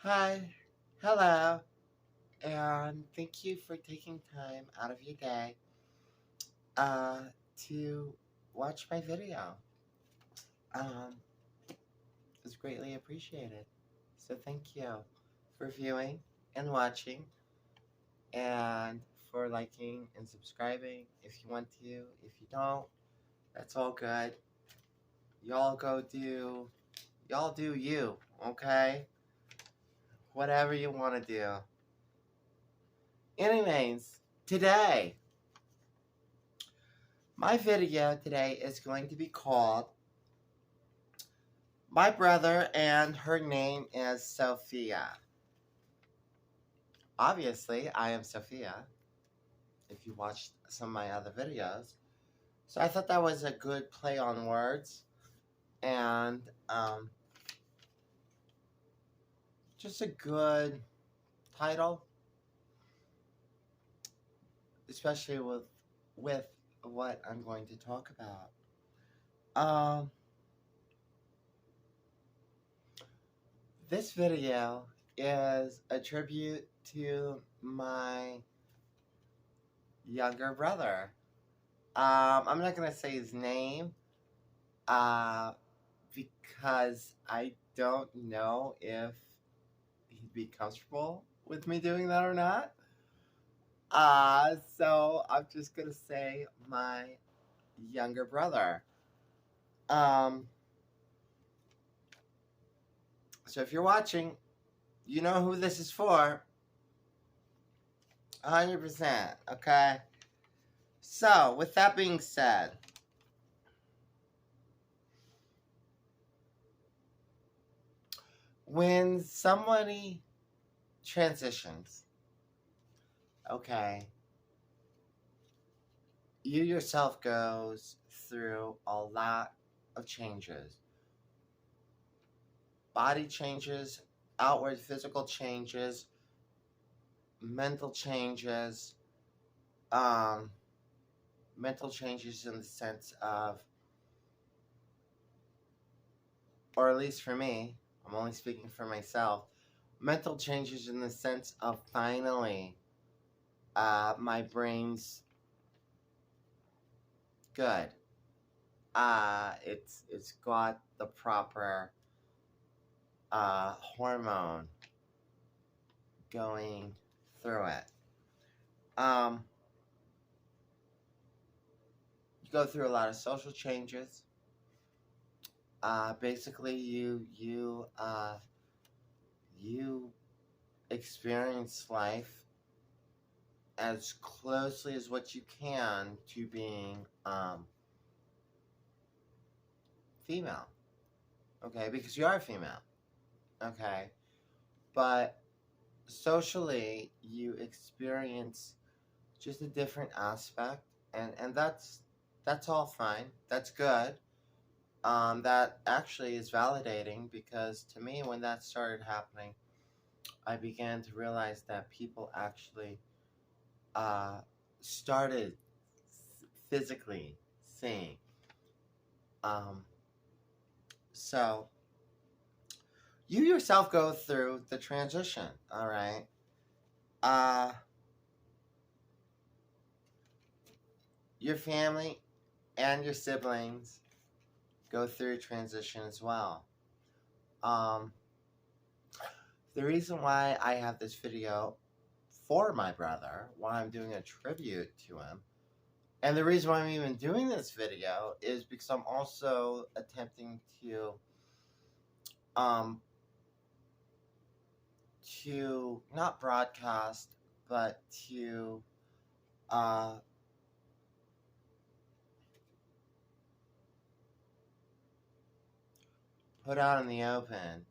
Hi, hello, and thank you for taking time out of your day uh, to watch my video. Um, it's greatly appreciated. So thank you for viewing and watching, and for liking and subscribing if you want to. If you don't, that's all good. Y'all go do, y'all do you, okay? Whatever you want to do. Anyways, today, my video today is going to be called My Brother and Her Name is Sophia. Obviously, I am Sophia, if you watched some of my other videos. So I thought that was a good play on words and just a good title, especially with what I'm going to talk about. Um, this video is a tribute to my younger brother. I'm not gonna say his name, uh, because I don't know if he'd be comfortable with me doing that or not. So I'm just gonna say my younger brother. Um, so if you're watching, you know who this is for. 100%. Okay. So with that being said, when somebody transitions, okay, you yourself goes through a lot of changes. Body changes, outward physical changes, mental changes, um, mental changes in the sense of, or at least for me, I'm only speaking for myself, mental changes in the sense of finally my brain's good. It's got the proper hormone going through it. Um, you go through a lot of social changes. Basically, you experience life as closely as what you can to being female. Okay, because you are female. Okay, but socially, you experience just a different aspect, and that's all fine. That's good. That actually is validating because to me, when that started happening, I began to realize that people actually uh, started physically seeing. Um, so you yourself go through the transition, all right? Uh, your family and your siblings go through transition as well. Um, the reason why I have this video for my brother, why I'm doing a tribute to him, and the reason why I'm even doing this video is because I'm also attempting um, to not broadcast, but to uh, put out in the open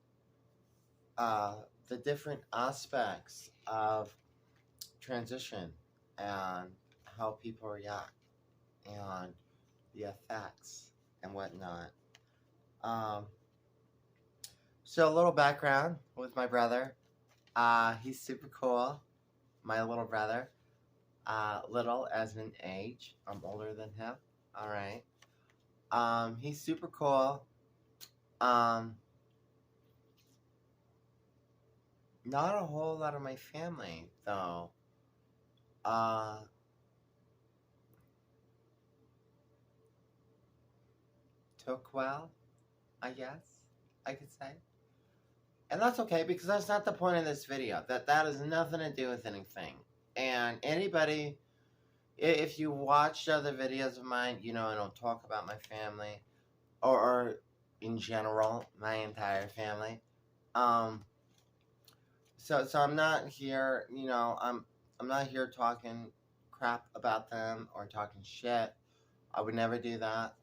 uh, the different aspects of transition and how people react and the effects and whatnot. Um, so a little background with my brother. He's super cool. My little brother. Little as in age. I'm older than him. All right. He's super cool. Um, Not a whole lot of my family, though. Uh, took well, I guess I could say. And that's okay because that's not the point of this video. That has nothing to do with anything. And anybody, if you watched other videos of mine, you know I don't talk about my family or in general my entire family. So I'm not here. I'm not here talking crap about them or talking shit. I would never do that.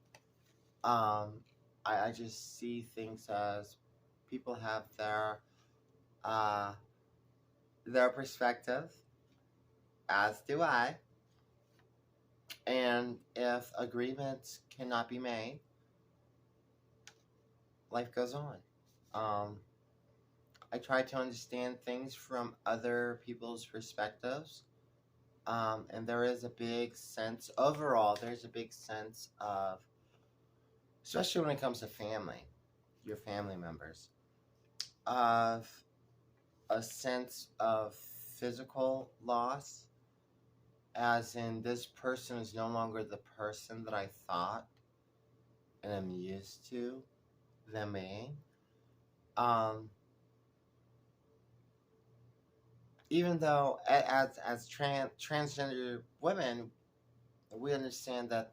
I just see things as people have uh, their perspective, as do I. And if agreements cannot be made, life goes on. I try to understand things from other people's perspectives. And there is a big sense, overall, there's a big sense of, especially when it comes to family, your family members, of a sense of physical loss, as in this person is no longer the person that I thought and am used to them being. Even though as transgender women, we understand that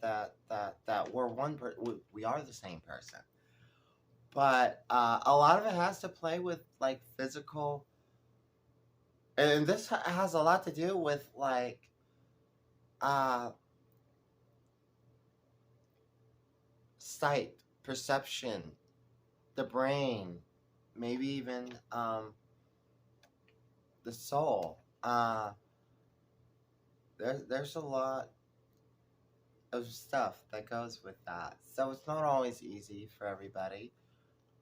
we're we are the same person, but a lot of it has to play with like physical, and this has a lot to do with like sight, perception, the brain, maybe even the soul. There's a lot of stuff that goes with that, so it's not always easy for everybody.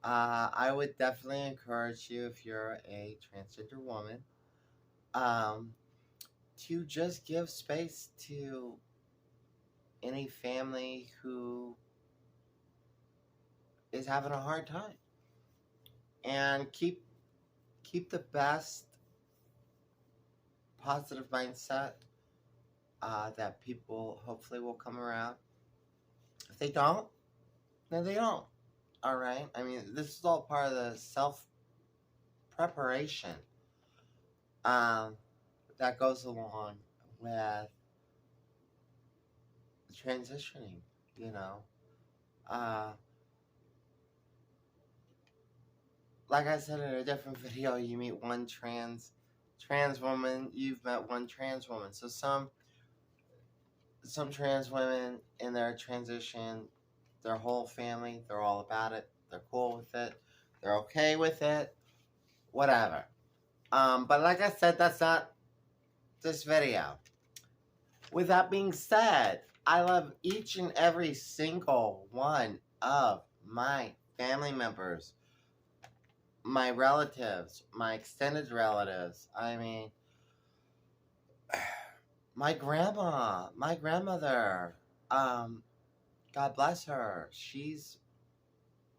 I would definitely encourage you, if you're a transgender woman, to just give space to any family who is having a hard time, and keep the best positive mindset, that people hopefully will come around. If they don't, then they don't. All right. I mean, this is all part of the self preparation that goes along with transitioning. You know, like I said in a different video, you meet one trans woman, you've met one trans woman. So some trans women in their transition, their whole family, they're all about it. They're cool with it. They're okay with it. Whatever. But like I said, that's not this video. With that being said, I love each and every single one of my family members, my relatives, my extended relatives. I mean, my grandma, my grandmother, God bless her. She's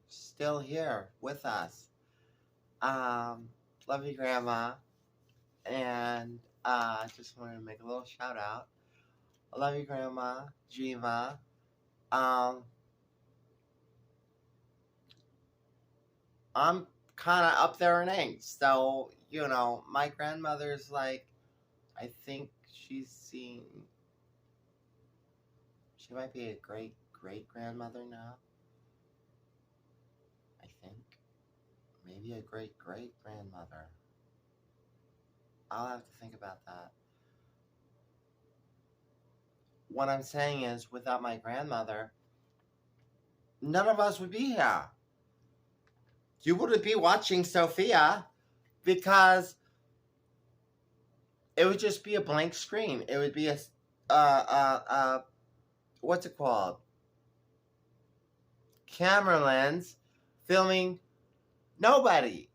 still here with us. Love you, Grandma. And I just wanted to make a little shout out. I love you, Grandma, Jiva. I'm kind of up there in age, so my grandmother's like, I think she might be a great grandmother now. I think maybe a great grandmother. I'll have to think about that. What I'm saying is, without my grandmother, none of us would be here. You wouldn't be watching Sophia, because it would just be a blank screen. It would be a what's it called? Camera lens filming nobody,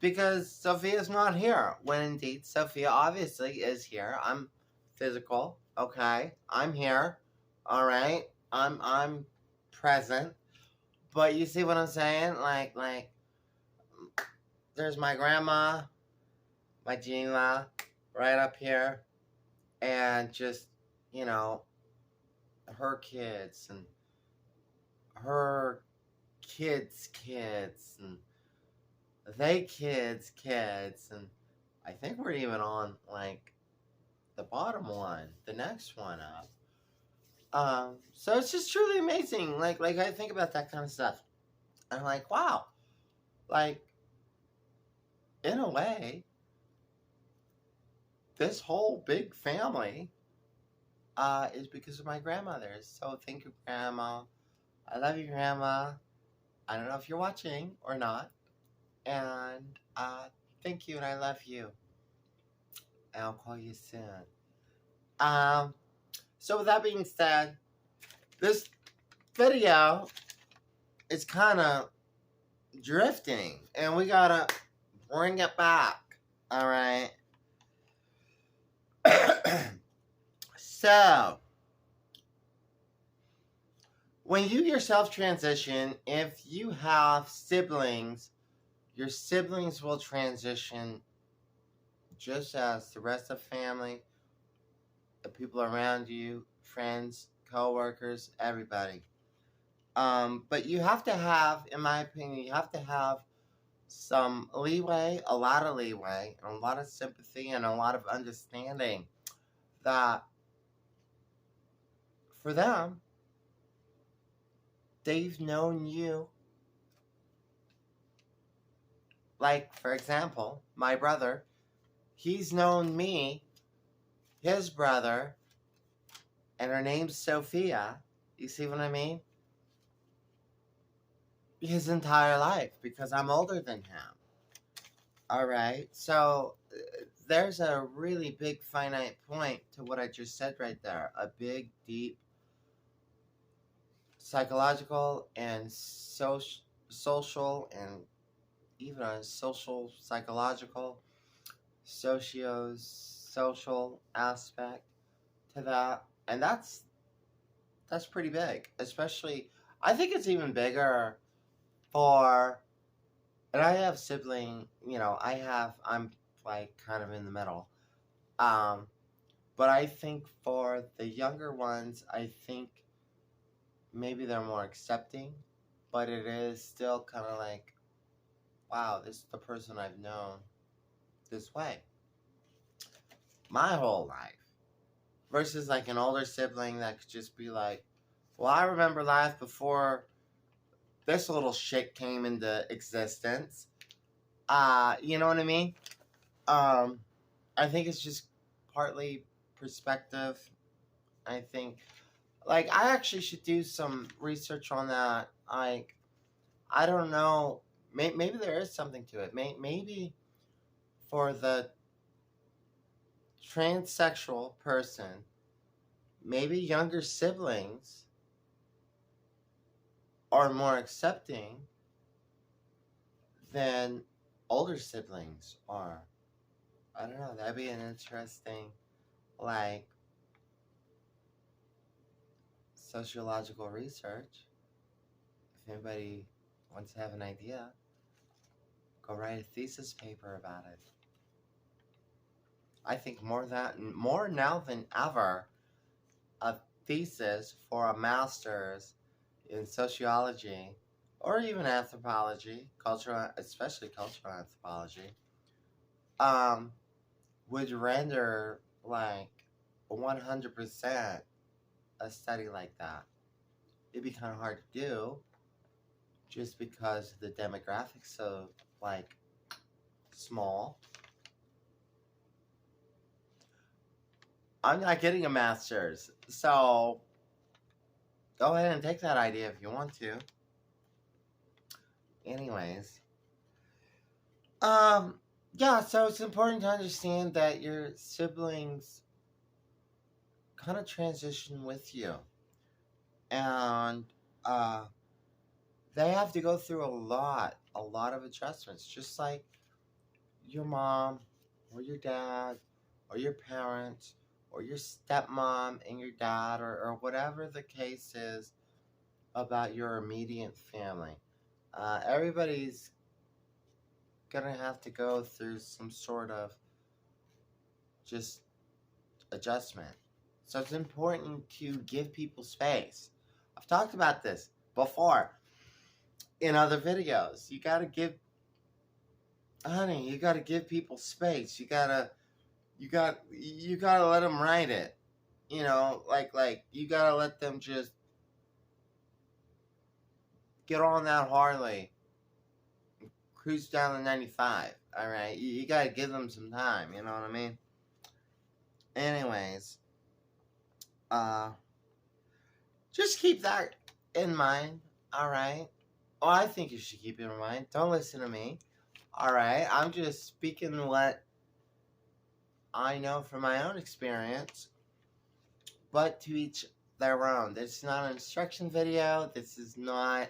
because Sophia's not here. When indeed Sophia obviously is here. I'm physical, okay? I'm here, all right? I'm present. But you see what I'm saying? Like there's my grandma, my Gina right up here, and just, you know, her kids and her kids and they kids, and I think we're even on like the bottom one, the next one up. So it's just truly amazing. Like I think about that kind of stuff. I'm like, wow, like in a way, this whole big family is because of my grandmothers. So thank you, Grandma. I love you, Grandma. I don't know if you're watching or not. And thank you, and I love you. And I'll call you soon. Um, so with that being said, this video is kind of drifting, and we gotta bring it back. All right. So, when you yourself transition, if you have siblings, your siblings will transition just as the rest of family, the people around you, friends, co-workers, everybody. But you have to have, in my opinion, you have to have some leeway, a lot of leeway, and a lot of sympathy, and a lot of understanding that for them, they've known you. Like, for example, my brother, he's known me, his brother, and her name's Sophia. You see what I mean? His entire life, because I'm older than him. All right. So there's a really big finite point to what I just said right there. A big, deep psychological and social and even a social, psychological, social aspect to that. And that's pretty big. Especially, I think it's even bigger for, and I have sibling, I'm like kind of in the middle. Um, but I think for the younger ones, I think maybe they're more accepting, but it is still kind of like, wow, this is the person I've known this way my whole life. Versus like an older sibling that could just be like, well, I remember life before this little shit came into existence. You know what I mean? Um, I think it's just partly perspective. I think, like, I actually should do some research on that. Like, I don't know. Maybe there is something to it. Maybe for the transsexual person, maybe younger siblings are more accepting than older siblings are. I don't know. That'd be an interesting, like, sociological research. If anybody wants to have an idea, go write a thesis paper about it. I think more now than ever, a thesis for a master's in sociology or even anthropology, especially cultural anthropology, would render like 100% a study like that. It'd be kind of hard to do just because the demographics so like small. I'm not getting a master's, so go ahead and take that idea if you want to. Anyways, yeah, so it's important to understand that your siblings kind of transition with you, and they have to go through a lot of adjustments, just like your mom or your dad or your parents or your stepmom and your dad, or whatever the case is about your immediate family. Everybody's gonna have to go through some sort of just adjustment. So it's important to give people space. I've talked about this before in other videos. You gotta give people space. You gotta let them write it. You know, like you gotta let them just get on that Harley, cruise down the 95. All right, you gotta give them some time. You know what I mean? Anyways, just keep that in mind. All right. Oh, I think you should keep it in mind. Don't listen to me. All right. I'm just speaking what I know from my own experience. But to each their own. This is not an instruction video. This is not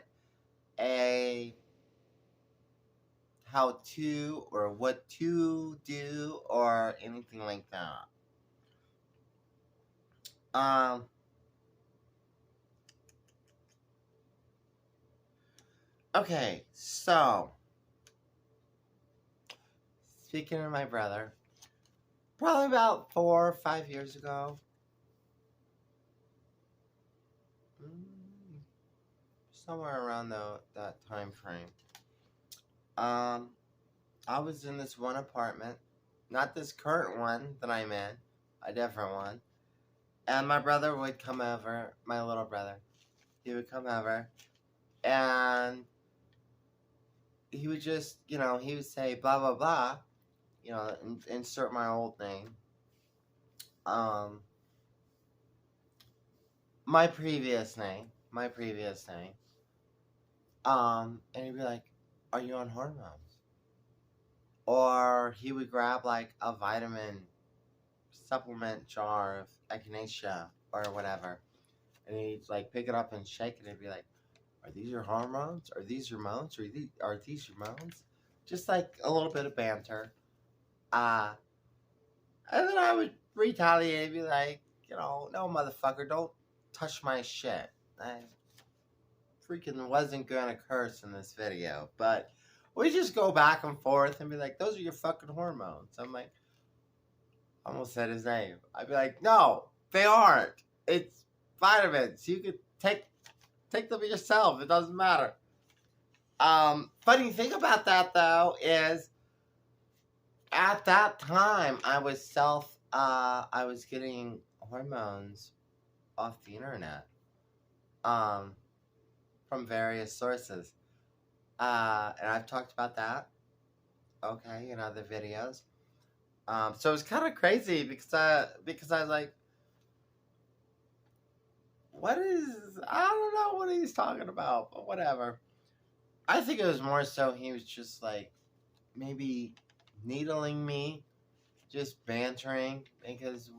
a how to or what to do or anything like that. Okay, so speaking of my brother, probably about 4 or 5 years ago, somewhere around that time frame, I was in this one apartment, not this current one that I'm in, a different one, and my brother would come over, my little brother, he would come over, and he would just, he would say blah, blah, blah, insert my old name, my previous name, and he'd be like, are you on hormones? Or he would grab like a vitamin supplement jar of echinacea or whatever, and he'd like pick it up and shake it and be like, are these your hormones? Are these your moans? Are these your moans? Just like a little bit of banter. And then I would retaliate and be like, no motherfucker, don't touch my shit. I freaking wasn't gonna curse in this video, but we just go back and forth and be like, those are your fucking hormones. I'm like, I almost said his name. I'd be like, no, they aren't. It's vitamins. You could take them yourself. It doesn't matter. Funny thing about that though is, at that time I was getting hormones off the internet, from various sources, and I've talked about that, okay, in other videos. So it was kind of crazy because I was like, I don't know what he's talking about, but whatever. I think it was more so he was just like maybe needling me, just bantering, because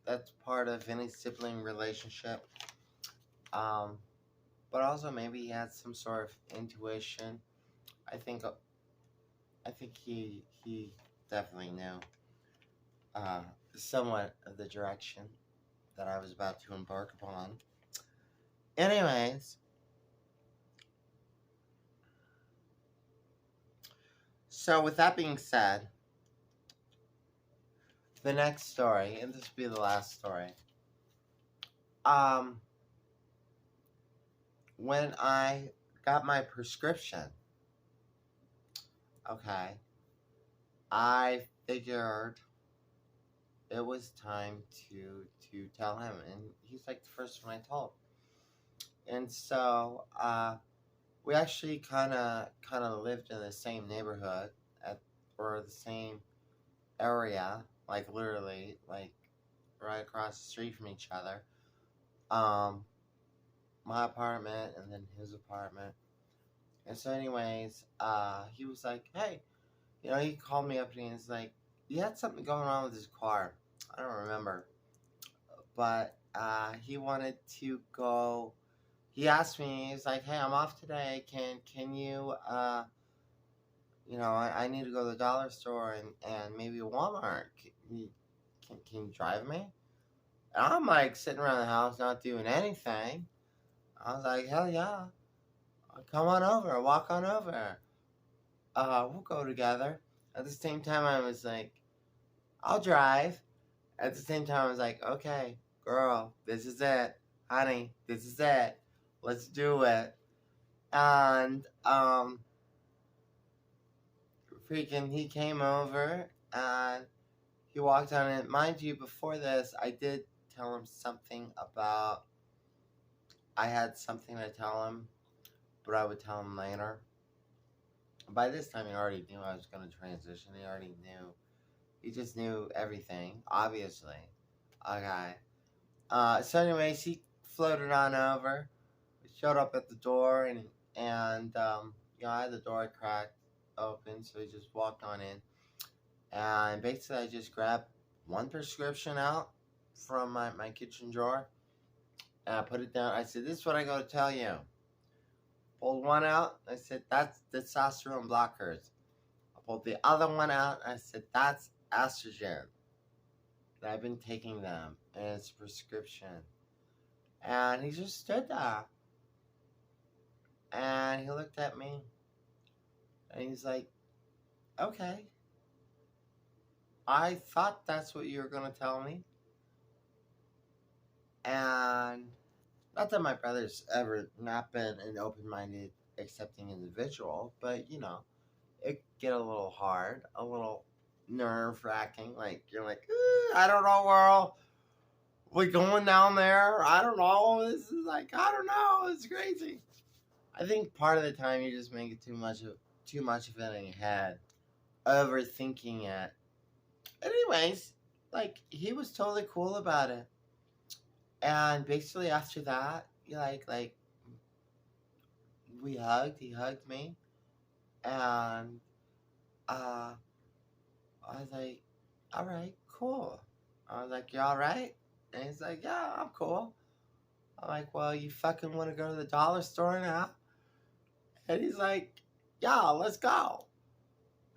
that's part of any sibling relationship. But also maybe he had some sort of intuition. I think he definitely knew somewhat of the direction that I was about to embark upon. Anyways, so with that being said, the next story, and this will be the last story. When I got my prescription, okay, I figured it was time to tell him, and he's like the first one I told. And so we actually kind of lived in the same neighborhood or the same area, like literally like right across the street from each other. My apartment and then his apartment. And so anyways, he was like, hey, he called me up and he was like, he had something going on with his car. I don't remember. But he wanted to go. He asked me, he was like, hey, I'm off today. Can you, I need to go to the dollar store and maybe Walmart. Can you drive me? And I'm like sitting around the house not doing anything. I was like, hell yeah. Come on over. Walk on over. We'll go together. At the same time, I was like, I'll drive. At the same time, I was like, okay, girl, this is it. Honey, this is it. Let's do it. And freaking he came over and he walked on it. Mind you, before this, I did tell him something about, I had something to tell him, but I would tell him later. By this time, he already knew I was going to transition. He already knew. He just knew everything, obviously. Okay. So anyways, he floated on over. He showed up at the door, and I had the door cracked open, so he just walked on in. And basically, I just grabbed one prescription out from my kitchen drawer, and I put it down. I said, "This is what I got to tell you." Pulled one out. I said, "That's testosterone blockers." I pulled the other one out. I said, "That's estrogen. I've been taking them, and it's a prescription." And he just stood there. And he looked at me. And he's like, okay. I thought that's what you were going to tell me. And not that my brother's ever not been an open-minded, accepting individual, but, it get a little hard, a little nerve-wracking. Like, you're like, I don't know, world. We going down there? I don't know. This is like, I don't know. It's crazy. I think part of the time you just make it too much of it in your head, overthinking it. Anyways, like he was totally cool about it, and basically after that, like we hugged. He hugged me, and I was like, all right, cool. I was like, you all right? And he's like, yeah, I'm cool. I'm like, well, you fucking want to go to the dollar store now? And he's like, yeah, let's go.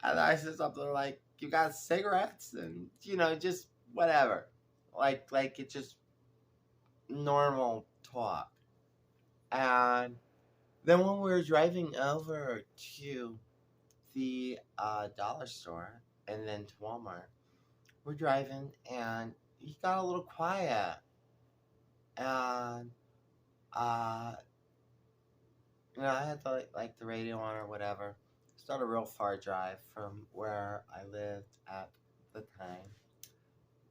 And I said something like, you got cigarettes? And, just whatever. Like it's just normal talk. And then when we were driving over to the dollar store and then to Walmart, we're driving and he got a little quiet. And, I had like the radio on or whatever. It's not a real far drive from where I lived at the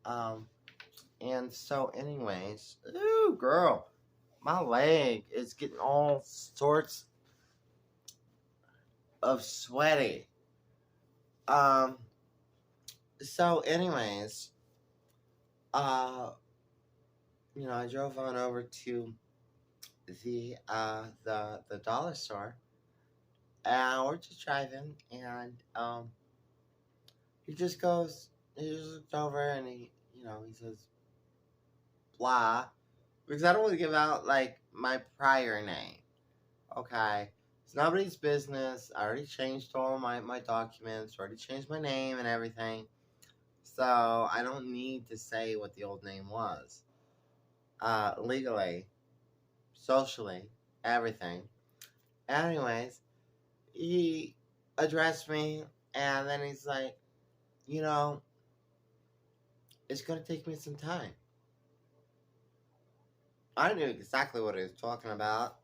time. And so anyways, ooh, girl, my leg is getting all sorts of sweaty. So anyways, I drove on over to the dollar store, and we're just driving, and he just looked over and he says, blah, because I don't want to give out like my prior name. Okay, it's nobody's business. I already changed all my documents, already changed my name and everything, so I don't need to say what the old name was. Legally, socially, everything. Anyways, he addressed me, and then he's like, you know, it's gonna take me some time. I knew exactly what he was talking about,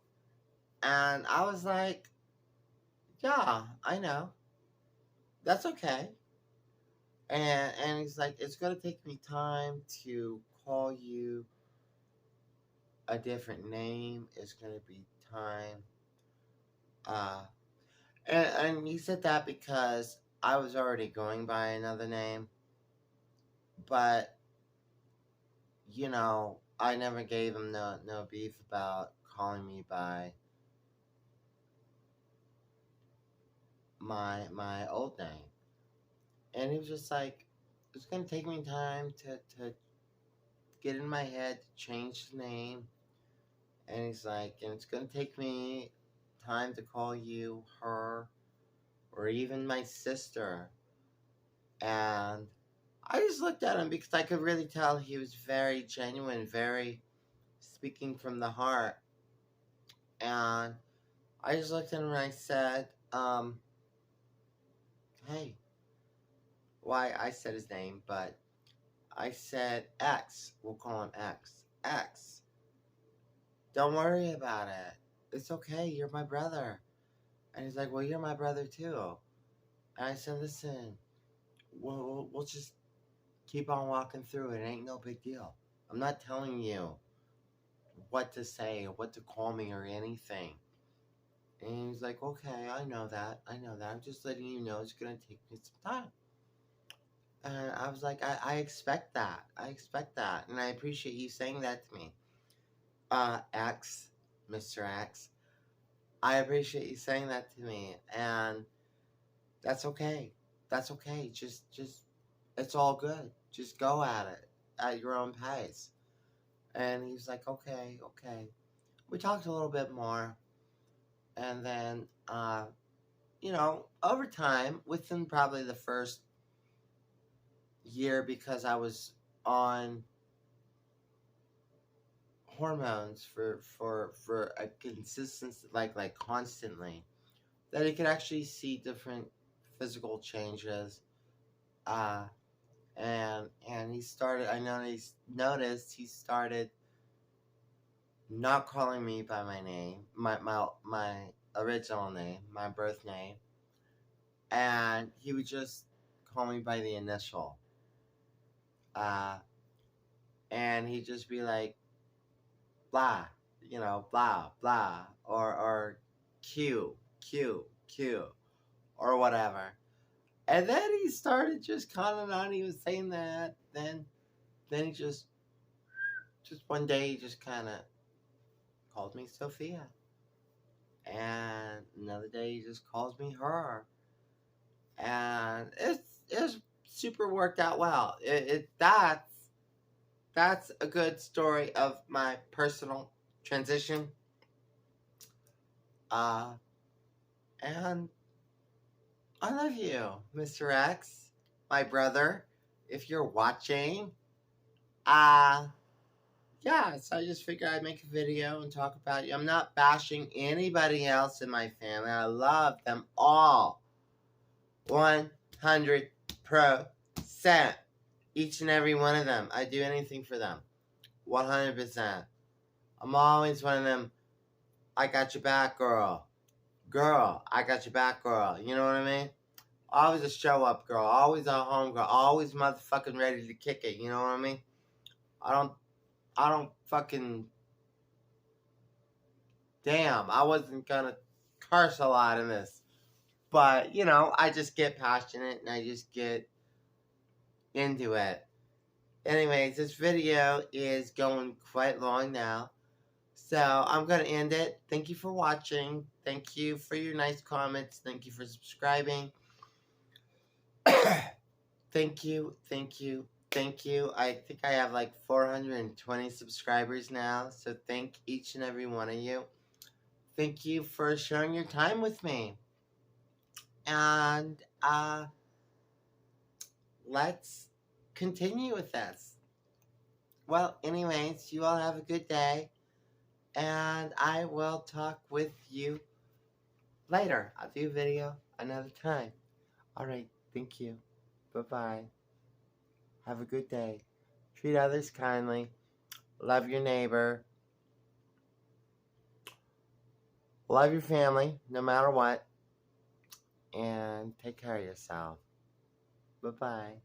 and I was like, yeah, I know. That's okay. And he's like, it's gonna take me time to call you a different name. It's gonna be time. Uh, and he said that because I was already going by another name, but I never gave him no beef about calling me by my old name. And he was just like, it's gonna take me time to get in my head to change the name. And he's like, and it's gonna take me time to call you her or even my sister. And I just looked at him because I could really tell he was very genuine, very speaking from the heart. And I just looked at him and I said, hey, why I said his name, but I said, X. We'll call him X. X. Don't worry about it. It's okay. You're my brother. And he's like, well, you're my brother too. And I said, listen, we'll just keep on walking through it. It ain't no big deal. I'm not telling you what to say or what to call me or anything. And he's like, okay, I know that. I'm just letting you know it's going to take me some time. And I was like, I expect that. I expect that. And I appreciate you saying that to me. X, Mr. X. I appreciate you saying that to me. And that's okay. That's okay. Just, it's all good. Just go at it at your own pace. And he was like, okay. We talked a little bit more. And then, over time, within probably the first year, because I was on hormones for a consistency, like constantly, that he could actually see different physical changes. And he started. I noticed he started not calling me by my name, my original name, my birth name, and he would just call me by the initial. And he'd just be like, blah, blah, blah, or Q, or whatever. And then he started just calling on, he was saying that, then he just one day he just kind of called me Sophia. And another day he just calls me her. And it's super worked out well. That's a good story of my personal transition. And I love you, Mr. X, my brother, if you're watching. Yeah, so I just figured I'd make a video and talk about you. I'm not bashing anybody else in my family. I love them all. 100%. Each and every one of them. I do anything for them. 100%. I'm always one of them, I got your back, girl. Girl, I got your back, girl. You know what I mean? Always a show up girl. Always a home girl. Always motherfucking ready to kick it. You know what I mean? I don't fucking... Damn, I wasn't gonna curse a lot in this. But, I just get passionate and I just get into it. Anyways, this video is going quite long now. So I'm going to end it. Thank you for watching. Thank you for your nice comments. Thank you for subscribing. Thank you. I think I have like 420 subscribers now. So thank each and every one of you. Thank you for sharing your time with me. And let's continue with this. Well, anyways, you all have a good day. And I will talk with you later. I'll do a video another time. Alright, thank you. Bye-bye. Have a good day. Treat others kindly. Love your neighbor. Love your family, no matter what. And take care of yourself. Bye-bye.